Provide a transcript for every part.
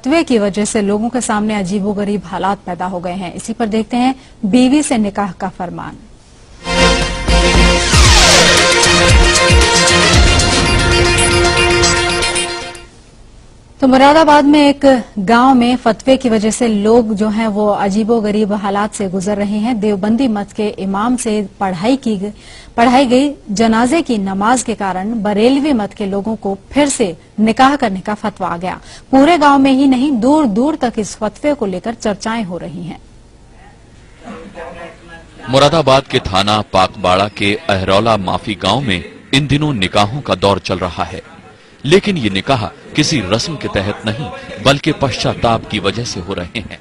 फतवे की वजह से लोगों के सामने अजीबोगरीब हालात पैदा हो गए हैं। इसी पर देखते हैं बीवी से निकाह का फरमान। तो मुरादाबाद में एक गांव में फतवे की वजह से लोग जो हैं वो अजीबोगरीब हालात से गुजर रहे हैं। देवबंदी मत के इमाम से पढ़ाई गई जनाजे की नमाज के कारण बरेलवी मत के लोगों को फिर से निकाह करने का फतवा आ गया। पूरे गांव में ही नहीं, दूर दूर तक इस फतवे को लेकर चर्चाएं हो रही हैं। मुरादाबाद के थाना पाकबाड़ा के अहरौला माफी गांव में इन दिनों निकाहों का दौर चल रहा है, लेकिन ये निकाह किसी रस्म के तहत नहीं बल्कि पश्चाताप की वजह से हो रहे हैं।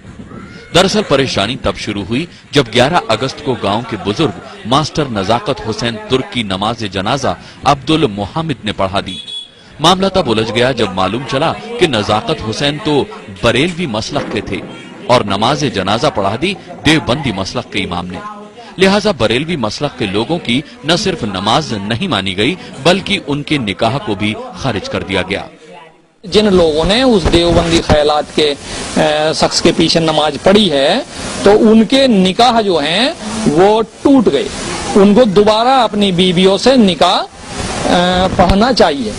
दरअसल परेशानी तब शुरू हुई जब 11 अगस्त को गांव के बुजुर्ग मास्टर नजाकत हुसैन तुर्क की नमाज जनाजा अब्दुल मोहम्मद ने पढ़ा दी। मामला तब उलझ गया जब मालूम चला कि नजाकत हुसैन तो बरेलवी मसलक के थे और नमाज जनाजा पढ़ा दी देवबंदी मसलक के इमाम ने। लिहाजा बरेलवी मसलक के लोगों की न सिर्फ नमाज नहीं मानी गई बल्कि उनके निकाह को भी खारिज कर दिया गया। जिन लोगों ने उस देवबंदी ख्यालात के शख्स के पीछे नमाज पढ़ी है तो उनके निकाह जो हैं वो टूट गए। उनको दोबारा अपनी बीवियों से निकाह पढ़ना चाहिए।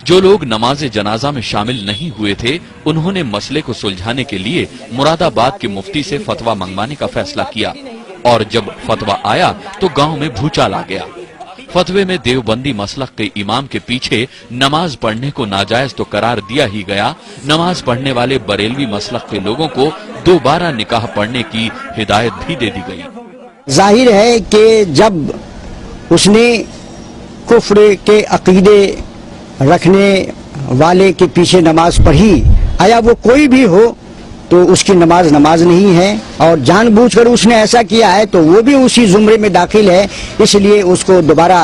जो लोग नमाज जनाजा में शामिल नहीं हुए थे उन्होंने मसले को सुलझाने के लिए मुरादाबाद के मुफ्ती से फतवा मंगवाने का फैसला किया और जब फतवा आया तो गांव में भूचाल आ गया। फतवे में देवबंदी मसलक के इमाम के पीछे नमाज पढ़ने को नाजायज तो करार दिया ही गया, नमाज पढ़ने वाले बरेलवी मसलक के लोगों को दोबारा निकाह पढ़ने की हिदायत भी दे दी गई। जाहिर है कि जब उसने कुफ्र के अकीदे रखने वाले के पीछे नमाज पढ़ी, आया वो कोई भी हो तो उसकी नमाज नहीं है और जानबूझकर उसने ऐसा किया है तो वो भी उसी जुमरे में दाखिल है। इसलिए उसको दोबारा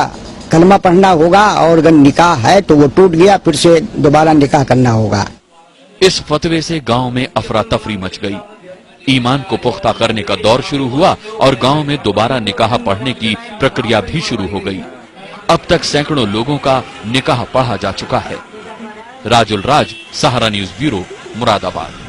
कलमा पढ़ना होगा और अगर निकाह है तो वो टूट गया, फिर से दोबारा निकाह करना होगा। इस फतवे से गांव में अफरा तफरी मच गई। ईमान को पुख्ता करने का दौर शुरू हुआ और गांव में दोबारा निकाह पढ़ने की प्रक्रिया भी शुरू हो गई। अब तक सैकड़ों लोगों का निकाह पढ़ा जा चुका है। राजुल राज, सहारा न्यूज ब्यूरो, मुरादाबाद।